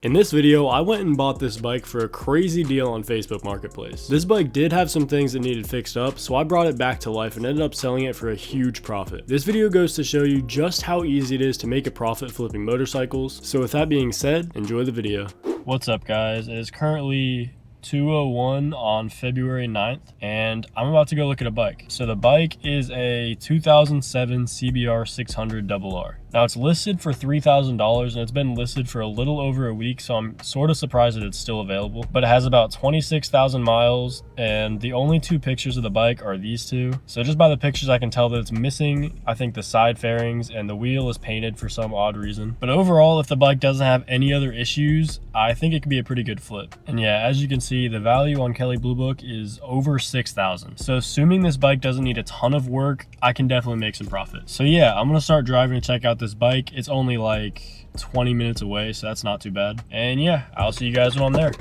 In this video, I went and bought this bike for a crazy deal on Facebook Marketplace. This bike did have some things that needed fixed up, so I brought it back to life and ended up selling it for a huge profit. This video goes to show you just how easy it is to make a profit flipping motorcycles. So with that being said, enjoy the video. What's up guys? It is currently 2:01 on February 9th and I'm about to go look at a bike. So the bike is a 2007 CBR600RR. Now it's listed for $3,000 and it's been listed for a little over a week, so I'm sort of surprised that it's still available. But it has about 26,000 miles and the only two pictures of the bike are these two. So just by the pictures I can tell that it's missing, I think, the side fairings, and the wheel is painted for some odd reason. But overall, if the bike doesn't have any other issues, I think it could be a pretty good flip. And yeah, as you can see, the value on Kelley Blue Book is over 6,000. So assuming this bike doesn't need a ton of work, I can definitely make some profit. So yeah, I'm gonna start driving to check out this bike. It's only like 20 minutes away, so that's not too bad. And yeah, I'll see you guys when I'm there.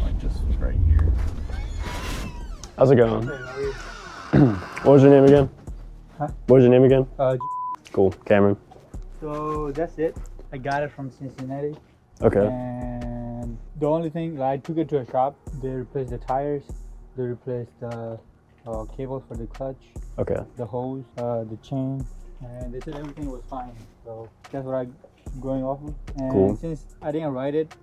Like just right here. How's it going? What was your name again? Huh? What was your name again? Cool, Cameron. So that's it. I got it from Cincinnati. Okay. And the only thing, I took it to a shop. They replaced the tires. They replaced the cables for the clutch. Okay. The hose, the chain, and they said everything was fine. So that's what I'm going off of. And cool. Since I didn't ride it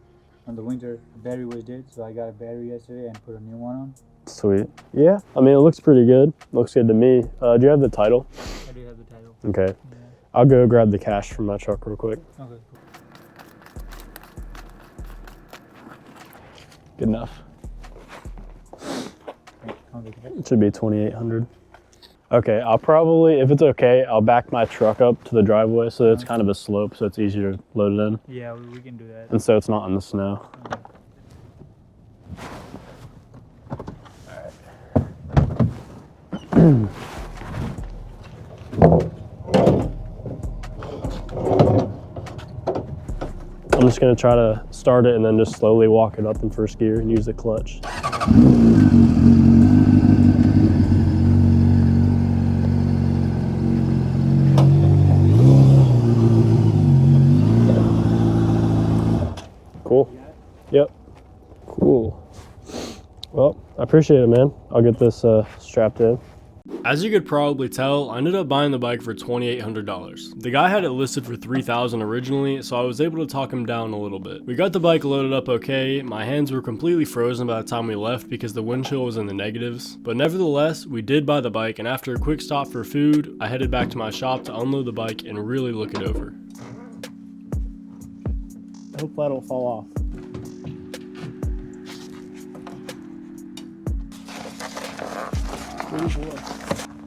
on the winter, the battery was dead, so I got a battery yesterday and put a new one on. Sweet. Yeah, I mean, it looks pretty good. Looks good to me. Do you have the title? I do have the title. Okay. Yeah. I'll go grab the cash from my truck real quick. Okay, cool. Good enough. It should be 2,800. Okay, I'll probably, if it's okay, I'll back my truck up to the driveway so it's kind of a slope, so it's easier to load it in. Yeah, we can do that. And so it's not in the snow. Alright. I'm just gonna try to start it and then just slowly walk it up in first gear and use the clutch. Cool. Yep. Cool. Well, I appreciate it, man. I'll get this strapped in. As you could probably tell, I ended up buying the bike for $2,800. The guy had it listed for $3,000 originally, so I was able to talk him down a little bit. We got the bike loaded up okay. My hands were completely frozen by the time we left because the wind chill was in the negatives. But nevertheless, we did buy the bike, and after a quick stop for food, I headed back to my shop to unload the bike and really look it over. I hope that don't fall off.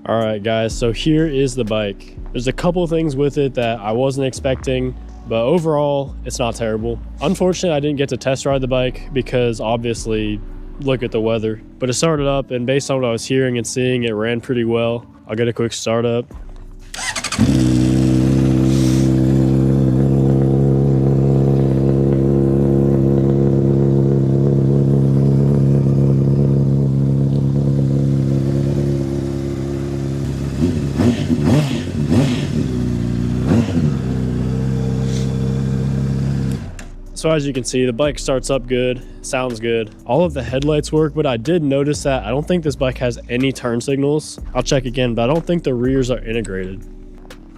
Alright guys, so here is the bike. There's a couple of things with it that I wasn't expecting, but overall, it's not terrible. Unfortunately, I didn't get to test ride the bike because obviously, look at the weather. But it started up, and based on what I was hearing and seeing, it ran pretty well. I'll get a quick start up. So as you can see, the bike starts up good, sounds good. All of the headlights work, but I did notice that I don't think this bike has any turn signals. I'll check again, but I don't think the rears are integrated.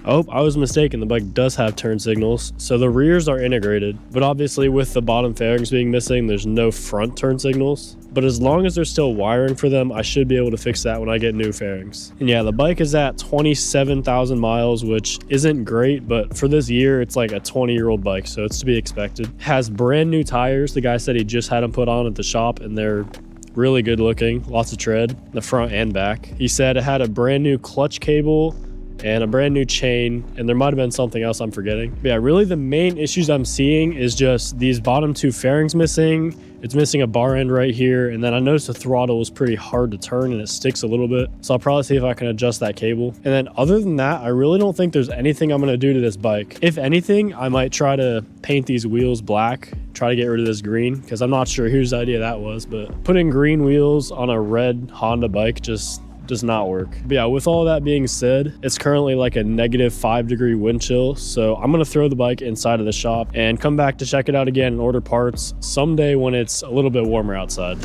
Oh, I was mistaken. The bike does have turn signals, so the rears are integrated. But obviously with the bottom fairings being missing, there's no front turn signals. But as long as there's still wiring for them, I should be able to fix that when I get new fairings. And yeah, the bike is at 27,000 miles, which isn't great, but for this year, it's like a 20-year-old bike, so it's to be expected. Has brand new tires. The guy said he just had them put on at the shop, and they're really good looking, lots of tread, the front and back. He said it had a brand new clutch cable and a brand new chain, and there might have been something else I'm forgetting. But yeah, really the main issues I'm seeing is just these bottom two fairings missing. It's missing a bar end right here, and then I noticed the throttle was pretty hard to turn and it sticks a little bit. So I'll probably see if I can adjust that cable. And then other than that, I really don't think there's anything I'm gonna do to this bike. If anything, I might try to paint these wheels black, try to get rid of this green, because I'm not sure whose idea that was, but putting green wheels on a red Honda bike just does not work. But yeah, with all that being said, it's currently like a -5-degree wind chill. So I'm gonna throw the bike inside of the shop and come back to check it out again and order parts someday when it's a little bit warmer outside.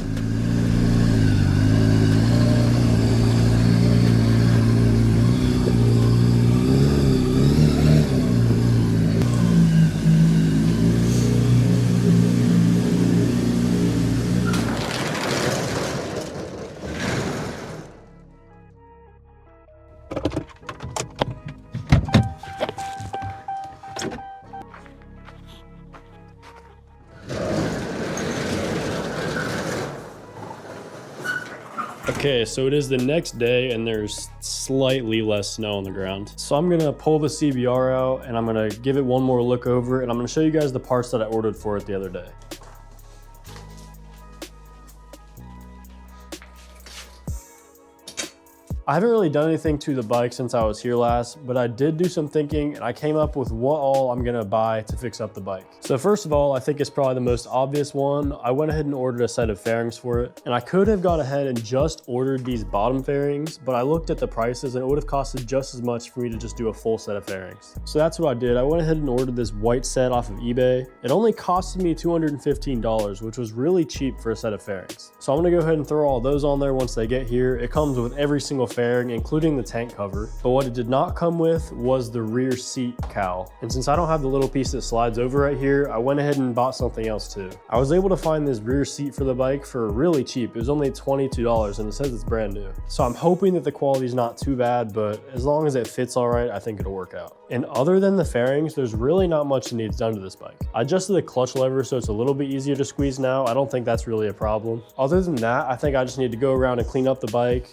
Okay, so it is the next day and there's slightly less snow on the ground. So I'm gonna pull the CBR out and I'm gonna give it one more look over and I'm gonna show you guys the parts that I ordered for it the other day. I haven't really done anything to the bike since I was here last, but I did do some thinking and I came up with what all I'm gonna buy to fix up the bike. So first of all, I think it's probably the most obvious one. I went ahead and ordered a set of fairings for it. And I could have gone ahead and just ordered these bottom fairings, but I looked at the prices and it would have costed just as much for me to just do a full set of fairings. So that's what I did. I went ahead and ordered this white set off of eBay. It only costed me $215, which was really cheap for a set of fairings. So I'm gonna go ahead and throw all those on there once they get here. It comes with every single fairing, including the tank cover, but what it did not come with was the rear seat cowl. And since I don't have the little piece that slides over right here, I went ahead and bought something else too. I was able to find this rear seat for the bike for really cheap. It was only $22 and it says it's brand new. So I'm hoping that the quality is not too bad, but as long as it fits all right, I think it'll work out. And other than the fairings, there's really not much that needs done to this bike. I adjusted the clutch lever so it's a little bit easier to squeeze now. I don't think that's really a problem. Other than that, I think I just need to go around and clean up the bike.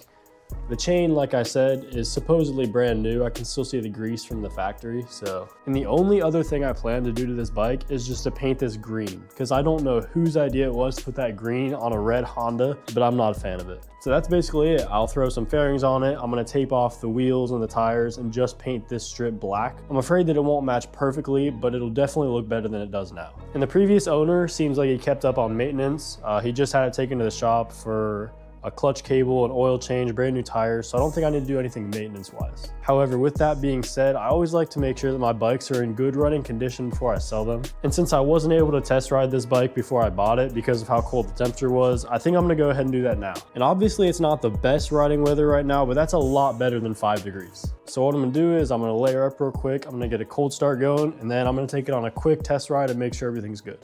The chain, like I said, is supposedly brand new. I can still see the grease from the factory, so. And the only other thing I plan to do to this bike is just to paint this green, because I don't know whose idea it was to put that green on a red Honda, but I'm not a fan of it. So that's basically it. I'll throw some fairings on it. I'm gonna tape off the wheels and the tires and just paint this strip black. I'm afraid that it won't match perfectly, but it'll definitely look better than it does now. And the previous owner seems like he kept up on maintenance. He just had it taken to the shop for a clutch cable, an oil change, brand new tires, so I don't think I need to do anything maintenance wise. However, with that being said, I always like to make sure that my bikes are in good running condition before I sell them. And since I wasn't able to test ride this bike before I bought it because of how cold the temperature was, I think I'm gonna go ahead and do that now. And obviously it's not the best riding weather right now, but that's a lot better than 5 degrees. So what I'm gonna do is I'm gonna layer up real quick, I'm gonna get a cold start going, and then I'm gonna take it on a quick test ride and make sure everything's good.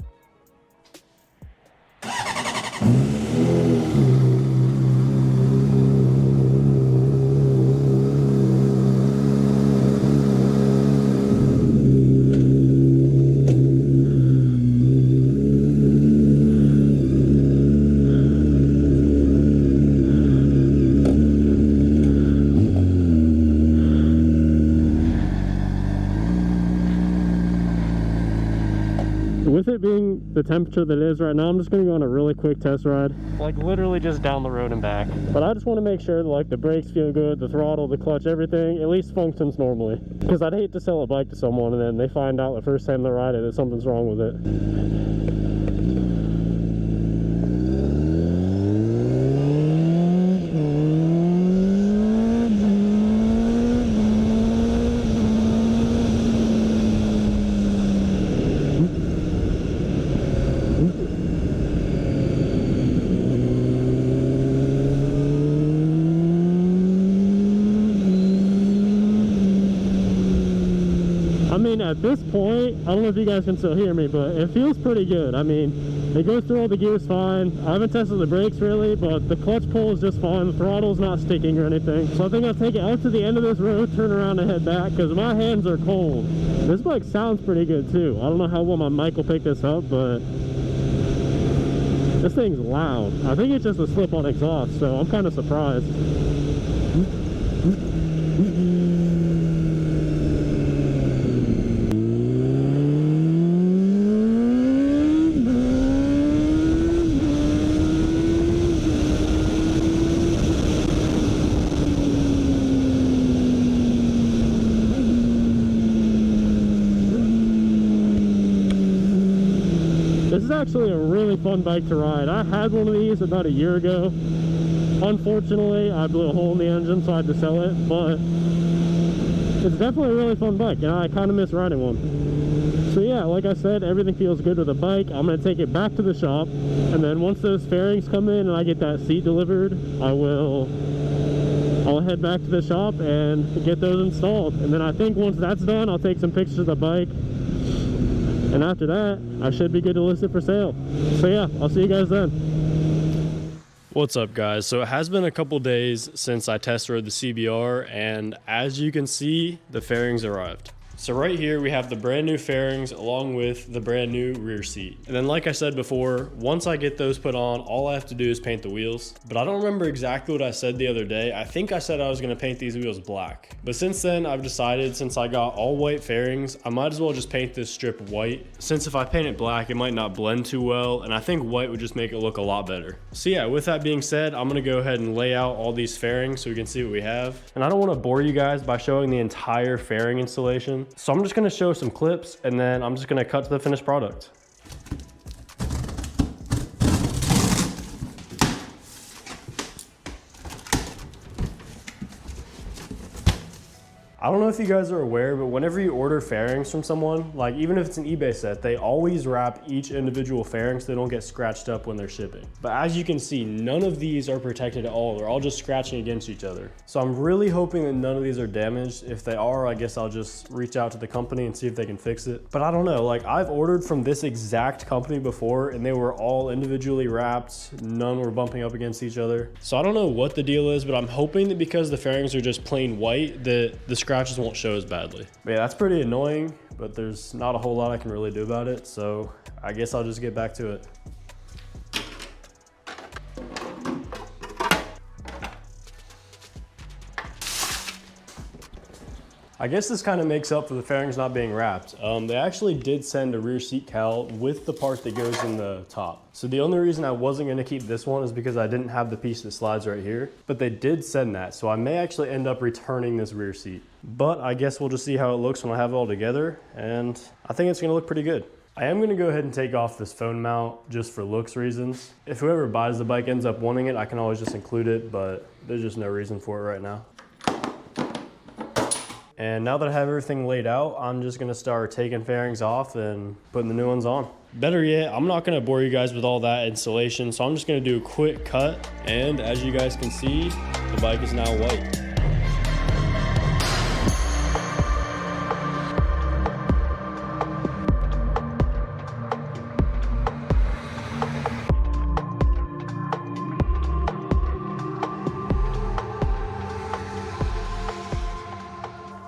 With it being the temperature that it is right now, I'm just gonna go on a really quick test ride, like literally just down the road and back. But I just want to make sure that like the brakes feel good, the throttle, the clutch, everything at least functions normally. Because I'd hate to sell a bike to someone and then they find out the first time they ride it that something's wrong with it. I mean, at this point, I don't know if you guys can still hear me, but it feels pretty good. I mean, it goes through all the gears fine. I haven't tested the brakes really, but the clutch pull is just fine. The throttle's not sticking or anything. So I think I'll take it out to the end of this road, turn around and head back, because my hands are cold. This bike sounds pretty good too. I don't know how well my mic will pick this up, but this thing's loud. I think it's just a slip-on exhaust, so I'm kind of surprised. This is actually a really fun bike to ride. I had one of these about a year ago. Unfortunately, I blew a hole in the engine, so I had to sell it, but it's definitely a really fun bike, and I kind of miss riding one. So yeah, like I said, everything feels good with the bike. I'm going to take it back to the shop, and then once those fairings come in and I get that seat delivered, I'll head back to the shop and get those installed. And then I think once that's done, I'll take some pictures of the bike, and after that, I should be good to list it for sale. So yeah, I'll see you guys then. What's up, guys? So it has been a couple days since I test rode the CBR, and as you can see, the fairings arrived. So right here we have the brand new fairings along with the brand new rear seat. And then like I said before, once I get those put on, all I have to do is paint the wheels. But I don't remember exactly what I said the other day. I think I said I was going to paint these wheels black. But since then, I've decided since I got all white fairings, I might as well just paint this strip white. Since if I paint it black, it might not blend too well, and I think white would just make it look a lot better. So yeah, with that being said, I'm going to go ahead and lay out all these fairings so we can see what we have. And I don't want to bore you guys by showing the entire fairing installation. So I'm just going to show some clips, and then I'm just going to cut to the finished product. I don't know if you guys are aware, but whenever you order fairings from someone, like even if it's an eBay set, they always wrap each individual fairing so they don't get scratched up when they're shipping. But as you can see, none of these are protected at all. They're all just scratching against each other. So I'm really hoping that none of these are damaged. If they are, I guess I'll just reach out to the company and see if they can fix it. But I don't know, like I've ordered from this exact company before and they were all individually wrapped. None were bumping up against each other. So I don't know what the deal is, but I'm hoping that because the fairings are just plain white, that the scratches won't show as badly. But yeah, that's pretty annoying, but there's not a whole lot I can really do about it. So I guess I'll just get back to it. I guess this kind of makes up for the fairings not being wrapped. They actually did send a rear seat cowl with the part that goes in the top. So the only reason I wasn't going to keep this one is because I didn't have the piece that slides right here. But they did send that, so I may actually end up returning this rear seat. But I guess we'll just see how it looks when I have it all together, and I think it's going to look pretty good. I am going to go ahead and take off this phone mount just for looks reasons. If whoever buys the bike ends up wanting it, I can always just include it, but there's just no reason for it right now. And now that I have everything laid out, I'm just gonna start taking fairings off and putting the new ones on. Better yet, I'm not gonna bore you guys with all that installation, so I'm just gonna do a quick cut. And as you guys can see, the bike is now white.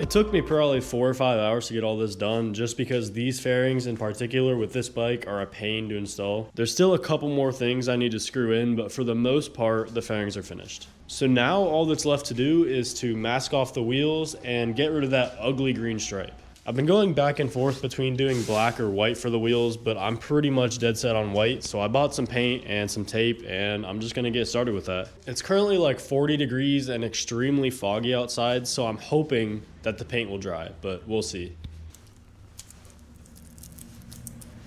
It took me probably 4 or 5 hours to get all this done just because these fairings in particular with this bike are a pain to install. There's still a couple more things I need to screw in, but for the most part, the fairings are finished. So now all that's left to do is to mask off the wheels and get rid of that ugly green stripe. I've been going back and forth between doing black or white for the wheels, but I'm pretty much dead set on white. So I bought some paint and some tape, and I'm just gonna get started with that. It's currently like 40 degrees and extremely foggy outside, so I'm hoping that the paint will dry, but we'll see.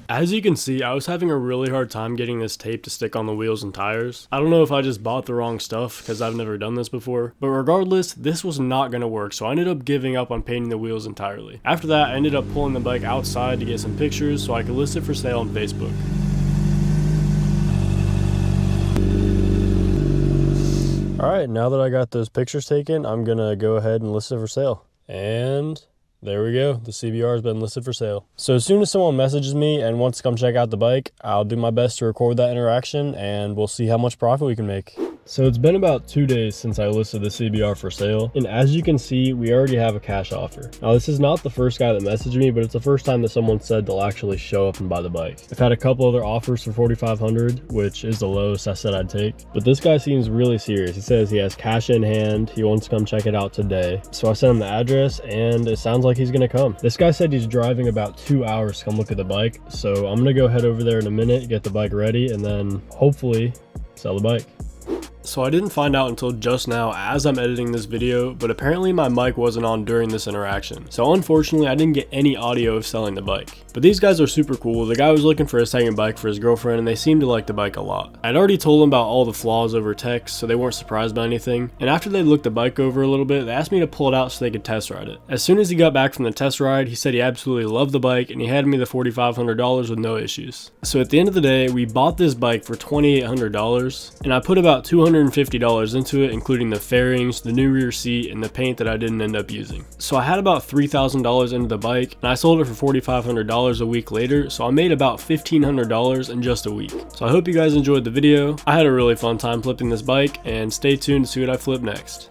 As you can see, I was having a really hard time getting this tape to stick on the wheels and tires. I don't know if I just bought the wrong stuff because I've never done this before, but regardless, this was not going to work, so I ended up giving up on painting the wheels entirely. After that, I ended up pulling the bike outside to get some pictures so I could list it for sale on Facebook. Alright, now that I got those pictures taken, I'm going to go ahead and list it for sale. And there we go. The CBR has been listed for sale. So as soon as someone messages me and wants to come check out the bike, I'll do my best to record that interaction and we'll see how much profit we can make. So it's been about 2 days since I listed the CBR for sale, and as you can see, we already have a cash offer. Now this is not the first guy that messaged me, but it's the first time that someone said they'll actually show up and buy the bike. I've had a couple other offers for $4,500, which is the lowest I said I'd take, but this guy seems really serious. He says he has cash in hand, he wants to come check it out today. So I sent him the address and it sounds like he's gonna come. This guy said he's driving about 2 hours to come look at the bike, so I'm gonna go head over there in a minute, get the bike ready, and then hopefully sell the bike. So I didn't find out until just now as I'm editing this video, but apparently my mic wasn't on during this interaction. So unfortunately I didn't get any audio of selling the bike. But these guys are super cool. The guy was looking for a second bike for his girlfriend and they seemed to like the bike a lot. I'd already told them about all the flaws over text, so they weren't surprised by anything. And after they looked the bike over a little bit, they asked me to pull it out so they could test ride it. As soon as he got back from the test ride, he said he absolutely loved the bike and he handed me the $4,500 with no issues. So at the end of the day, we bought this bike for $2,800 and I put about $250 into it, including the fairings, the new rear seat, and the paint that I didn't end up using. So I had about $3,000 into the bike and I sold it for $4,500 a week later, so I made about $1,500 in just a week. So I hope you guys enjoyed the video. I had a really fun time flipping this bike, and stay tuned to see what I flip next.